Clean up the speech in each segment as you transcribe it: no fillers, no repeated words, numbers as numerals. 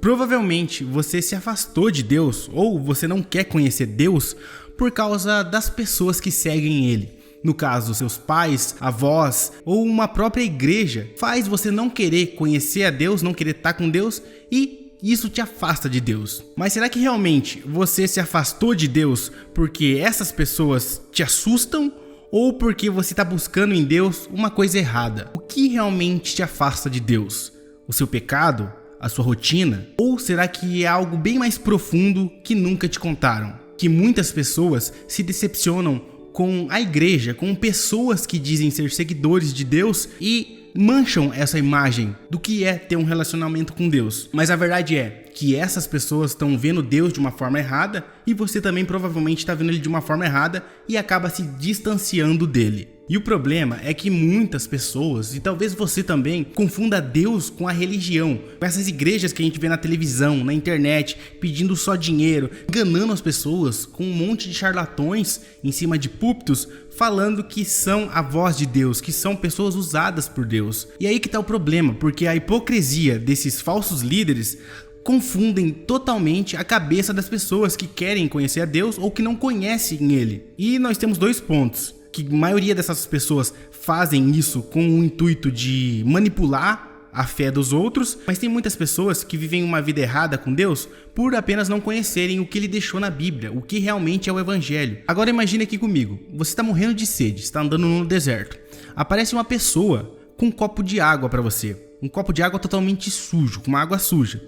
Provavelmente você se afastou de Deus ou você não quer conhecer Deus por causa das pessoas que seguem Ele. No caso, seus pais, avós ou uma própria igreja faz você não querer conhecer a Deus, não querer estar com Deus e isso te afasta de Deus. Mas será que realmente você se afastou de Deus porque essas pessoas te assustam ou porque você está buscando em Deus uma coisa errada? O que realmente te afasta de Deus? O seu pecado? A sua rotina? Ou será que é algo bem mais profundo que nunca te contaram? Que muitas pessoas se decepcionam com a igreja, com pessoas que dizem ser seguidores de Deus e mancham essa imagem do que é ter um relacionamento com Deus. Mas a verdade é que essas pessoas estão vendo Deus de uma forma errada e você também provavelmente está vendo ele de uma forma errada e acaba se distanciando dele. E o problema é que muitas pessoas, e talvez você também, confunda Deus com a religião, com essas igrejas que a gente vê na televisão, na internet, pedindo só dinheiro, enganando as pessoas com um monte de charlatões em cima de púlpitos, falando que são a voz de Deus, que são pessoas usadas por Deus. E aí que tá o problema, porque a hipocrisia desses falsos líderes confundem totalmente a cabeça das pessoas que querem conhecer a Deus ou que não conhecem Ele. E nós temos dois pontos. Que a maioria dessas pessoas fazem isso com o intuito de manipular a fé dos outros, mas tem muitas pessoas que vivem uma vida errada com Deus por apenas não conhecerem o que ele deixou na Bíblia, o que realmente é o Evangelho. Agora imagine aqui comigo, você está morrendo de sede, está andando no deserto, aparece uma pessoa com um copo de água para você, um copo de água totalmente sujo, com uma água suja.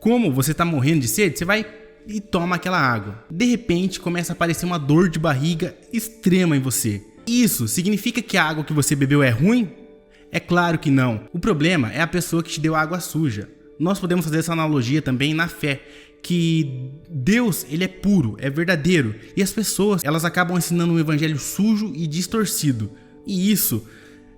Como você está morrendo de sede, você vai e toma aquela água. De repente começa a aparecer uma dor de barriga extrema em você. Isso significa que a água que você bebeu é ruim? É claro que não. O problema é a pessoa que te deu água suja. Nós podemos fazer essa analogia também na fé, que Deus, ele é puro, é verdadeiro, e as pessoas, elas acabam ensinando um evangelho sujo e distorcido. E isso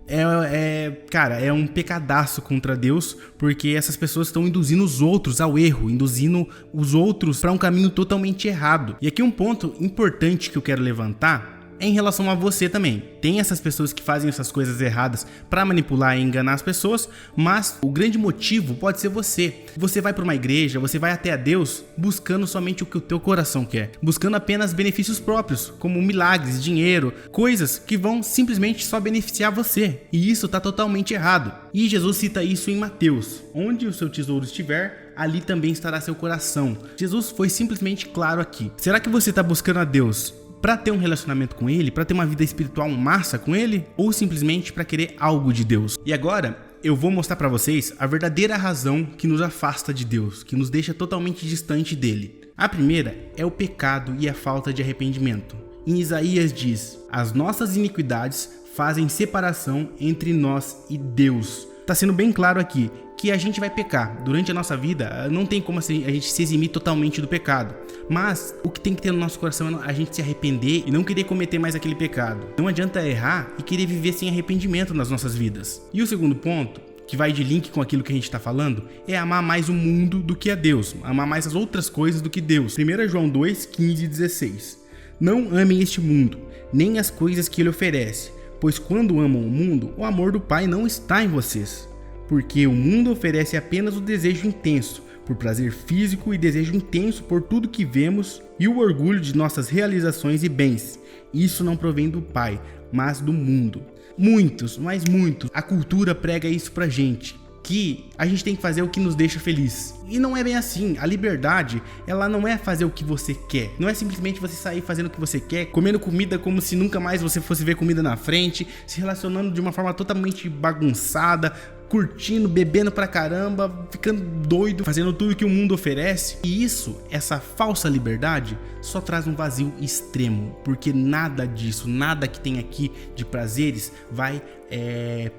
é um pecadaço contra Deus, porque essas pessoas estão induzindo os outros ao erro, induzindo os outros para um caminho totalmente errado. E aqui um ponto importante que eu quero levantar é em relação a você também. Tem essas pessoas que fazem essas coisas erradas para manipular e enganar as pessoas, mas o grande motivo pode ser você. Você vai para uma igreja, você vai até a Deus buscando somente o que o teu coração quer, buscando apenas benefícios próprios, como milagres, dinheiro, coisas que vão simplesmente só beneficiar você. E isso está totalmente errado. E Jesus cita isso em Mateus: onde o seu tesouro estiver, ali também estará seu coração. Jesus foi simplesmente claro aqui. Será que você está buscando a Deus para ter um relacionamento com Ele, para ter uma vida espiritual massa com Ele, ou simplesmente para querer algo de Deus? E agora eu vou mostrar para vocês a verdadeira razão que nos afasta de Deus, que nos deixa totalmente distante dele. A primeira é o pecado e a falta de arrependimento. Em Isaías diz: as nossas iniquidades fazem separação entre nós e Deus. Tá sendo bem claro aqui que a gente vai pecar durante a nossa vida, não tem como assim a gente se eximir totalmente do pecado, mas o que tem que ter no nosso coração é a gente se arrepender e não querer cometer mais aquele pecado. Não adianta errar e querer viver sem arrependimento nas nossas vidas. E o segundo ponto, que vai de link com aquilo que a gente está falando, é amar mais o mundo do que a Deus, amar mais as outras coisas do que Deus. 1 João 2, 15 e 16. Não amem este mundo, nem as coisas que ele oferece, pois quando amam o mundo, o amor do Pai não está em vocês. Porque o mundo oferece apenas o desejo intenso por prazer físico e desejo intenso por tudo que vemos e o orgulho de nossas realizações e bens. Isso não provém do Pai, mas do mundo. Muitos, mas muitos, a cultura prega isso pra gente, que a gente tem que fazer o que nos deixa feliz. E não é bem assim. A liberdade, ela não é fazer o que você quer. Não é simplesmente você sair fazendo o que você quer, comendo comida como se nunca mais você fosse ver comida na frente, se relacionando de uma forma totalmente bagunçada, curtindo, bebendo pra caramba, ficando doido, fazendo tudo que o mundo oferece. E isso, essa falsa liberdade, só traz um vazio extremo, porque nada disso, nada que tem aqui de prazeres vai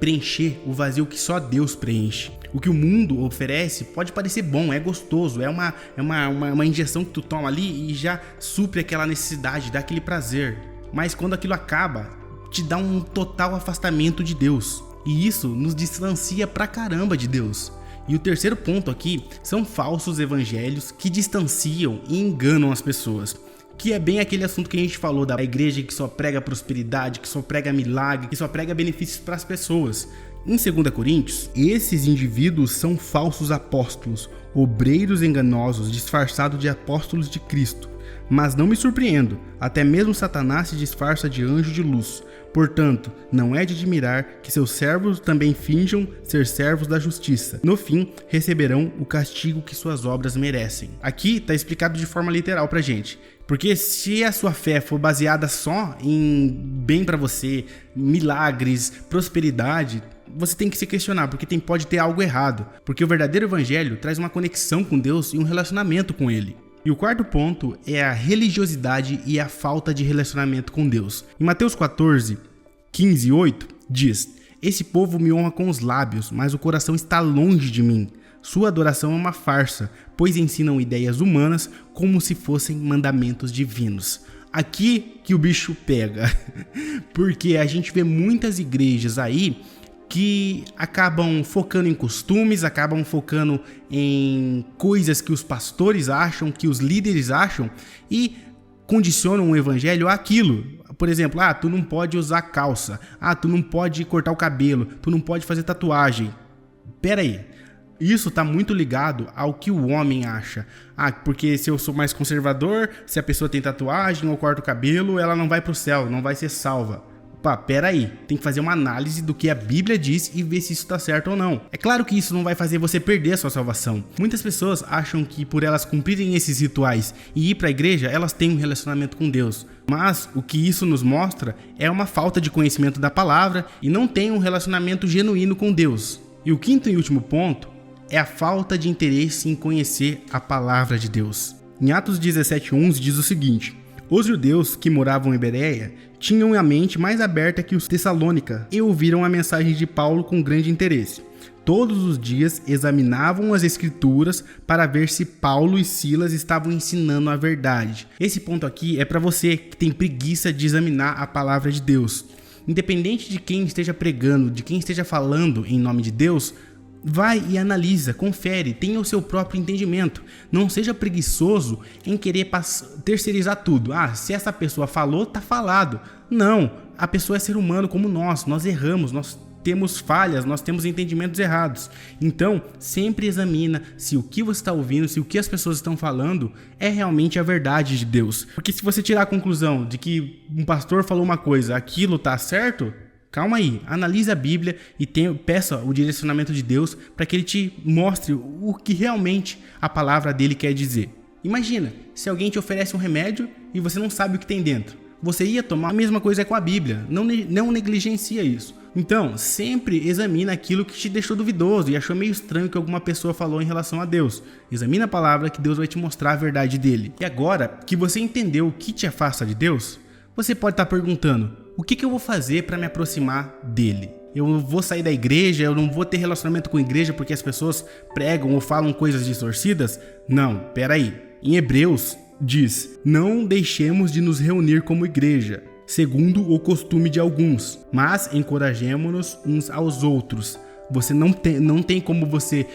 preencher o vazio que só Deus preenche. O que o mundo oferece pode parecer bom, é gostoso, é uma injeção que tu toma ali e já supre aquela necessidade, dá aquele prazer. Mas quando aquilo acaba, te dá um total afastamento de Deus. E isso nos distancia pra caramba de Deus. E o terceiro ponto aqui são falsos evangelhos que distanciam e enganam as pessoas. Que é bem aquele assunto que a gente falou da igreja que só prega prosperidade, que só prega milagre, que só prega benefícios para as pessoas. Em 2 Coríntios, esses indivíduos são falsos apóstolos, obreiros enganosos disfarçados de apóstolos de Cristo. Mas não me surpreendo, até mesmo Satanás se disfarça de anjo de luz. Portanto, não é de admirar que seus servos também finjam ser servos da justiça. No fim, receberão o castigo que suas obras merecem. Aqui está explicado de forma literal pra gente. Porque se a sua fé for baseada só em bem pra você, milagres, prosperidade, você tem que se questionar, porque pode ter algo errado. Porque o verdadeiro evangelho traz uma conexão com Deus e um relacionamento com Ele. E o quarto ponto é a religiosidade e a falta de relacionamento com Deus. Em Mateus 14, 15 e 8, diz: Esse povo me honra com os lábios, mas o coração está longe de mim. Sua adoração é uma farsa, pois ensinam ideias humanas como se fossem mandamentos divinos. Aqui que o bicho pega, porque a gente vê muitas igrejas aí que acabam focando em costumes, acabam focando em coisas que os pastores acham, que os líderes acham, e condicionam o evangelho àquilo. Por exemplo, tu não pode usar calça, tu não pode cortar o cabelo, tu não pode fazer tatuagem. Pera aí, isso está muito ligado ao que o homem acha. Porque se eu sou mais conservador, se a pessoa tem tatuagem ou corta o cabelo, ela não vai para o céu, não vai ser salva. Pera aí, tem que fazer uma análise do que a Bíblia diz e ver se isso está certo ou não. É claro que isso não vai fazer você perder a sua salvação. Muitas pessoas acham que por elas cumprirem esses rituais e ir para a igreja, elas têm um relacionamento com Deus. Mas o que isso nos mostra é uma falta de conhecimento da palavra e não tem um relacionamento genuíno com Deus. E o quinto e último ponto é a falta de interesse em conhecer a palavra de Deus. Em Atos 17:11 diz o seguinte: Os judeus que moravam em Bereia tinham a mente mais aberta que os Tessalônica e ouviram a mensagem de Paulo com grande interesse. Todos os dias examinavam as escrituras para ver se Paulo e Silas estavam ensinando a verdade. Esse ponto aqui é para você que tem preguiça de examinar a palavra de Deus. Independente de quem esteja pregando, de quem esteja falando em nome de Deus, vai e analisa, confere, tenha o seu próprio entendimento. Não seja preguiçoso em querer terceirizar tudo. Se essa pessoa falou, tá falado. Não, a pessoa é ser humano como nós erramos, nós temos falhas, nós temos entendimentos errados. Então, sempre examina se o que você está ouvindo, se o que as pessoas estão falando é realmente a verdade de Deus. Porque se você tirar a conclusão de que um pastor falou uma coisa, aquilo tá certo, calma aí, analise a Bíblia e peça o direcionamento de Deus para que Ele te mostre o que realmente a palavra dele quer dizer. Imagina, se alguém te oferece um remédio e você não sabe o que tem dentro. Você ia tomar? A mesma coisa com a Bíblia, não negligencia isso. Então, sempre examina aquilo que te deixou duvidoso e achou meio estranho que alguma pessoa falou em relação a Deus. Examina a palavra que Deus vai te mostrar a verdade dele. E agora que você entendeu o que te afasta de Deus, você pode estar perguntando: o que eu vou fazer para me aproximar dele? Eu vou sair da igreja, eu não vou ter relacionamento com a igreja porque as pessoas pregam ou falam coisas distorcidas? Não, peraí. Em Hebreus diz: não deixemos de nos reunir como igreja, segundo o costume de alguns, mas encorajemo-nos uns aos outros. Você não tem como você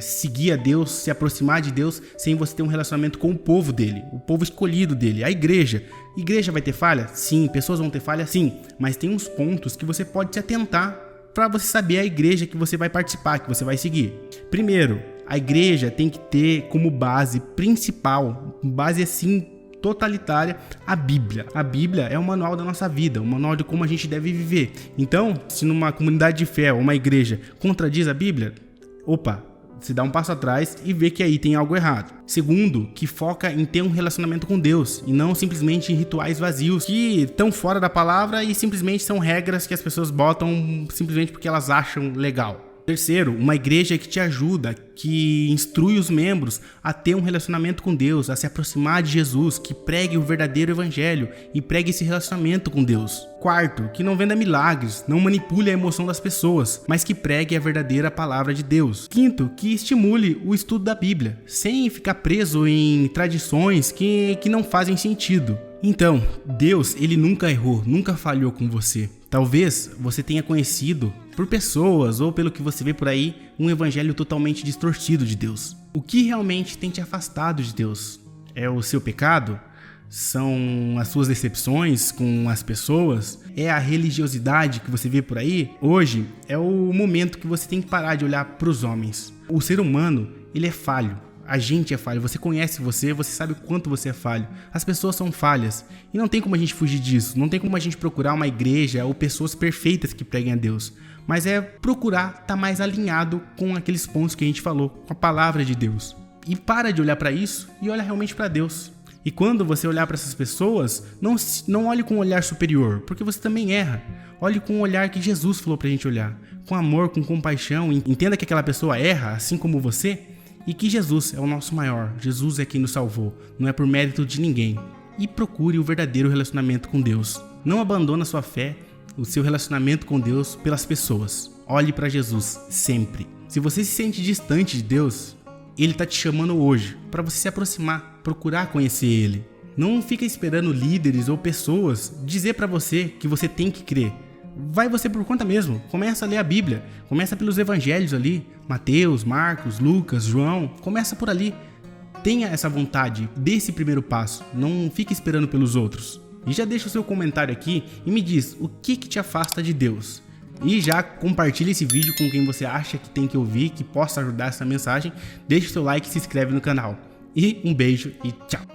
seguir a Deus, se aproximar de Deus, sem você ter um relacionamento com o povo dele, o povo escolhido dele, a igreja. Igreja vai ter falha? Sim. Pessoas vão ter falha? Sim. Mas tem uns pontos que você pode se atentar para você saber a igreja que você vai participar, que você vai seguir. Primeiro, a igreja tem que ter como base principal, base assim totalitária, a Bíblia. A Bíblia é o manual da nossa vida, o manual de como a gente deve viver. Então, se numa comunidade de fé ou uma igreja contradiz a Bíblia, se dá um passo atrás e vê que aí tem algo errado. Segundo, que foca em ter um relacionamento com Deus e não simplesmente em rituais vazios que estão fora da palavra e simplesmente são regras que as pessoas botam simplesmente porque elas acham legal. Terceiro, uma igreja que te ajuda, que instrui os membros a ter um relacionamento com Deus, a se aproximar de Jesus, que pregue o verdadeiro evangelho e pregue esse relacionamento com Deus. Quarto, que não venda milagres, não manipule a emoção das pessoas, mas que pregue a verdadeira palavra de Deus. Quinto, que estimule o estudo da Bíblia, sem ficar preso em tradições que não fazem sentido. Então, Deus, ele nunca errou, nunca falhou com você. Talvez você tenha conhecido, por pessoas ou pelo que você vê por aí, um evangelho totalmente distorcido de Deus. O que realmente tem te afastado de Deus? É o seu pecado? São as suas decepções com as pessoas? É a religiosidade que você vê por aí? Hoje é o momento que você tem que parar de olhar para os homens. O ser humano, ele é falho. A gente é falho. Você conhece você sabe o quanto você é falho. As pessoas são falhas. E não tem como a gente fugir disso. Não tem como a gente procurar uma igreja ou pessoas perfeitas que preguem a Deus. Mas é procurar estar mais alinhado com aqueles pontos que a gente falou, com a palavra de Deus. E para de olhar para isso e olha realmente para Deus. E quando você olhar para essas pessoas, não olhe com um olhar superior, porque você também erra. Olhe com o olhar que Jesus falou pra gente olhar, com amor, com compaixão. Entenda que aquela pessoa erra, assim como você, e que Jesus é o nosso maior. Jesus é quem nos salvou, não é por mérito de ninguém. E procure o verdadeiro relacionamento com Deus. Não abandone a sua fé, o seu relacionamento com Deus pelas pessoas. Olhe para Jesus sempre. Se você se sente distante de Deus, Ele está te chamando hoje para você se aproximar, procurar conhecer Ele. Não fica esperando líderes ou pessoas dizer para você que você tem que crer. Vai você por conta mesmo. Começa a ler a Bíblia. Começa pelos evangelhos ali. Mateus, Marcos, Lucas, João. Começa por ali. Tenha essa vontade, dê esse primeiro passo. Não fique esperando pelos outros. E já deixa o seu comentário aqui e me diz o que te afasta de Deus. E já compartilha esse vídeo com quem você acha que tem que ouvir, que possa ajudar essa mensagem. Deixa o seu like e se inscreve no canal. E um beijo e tchau!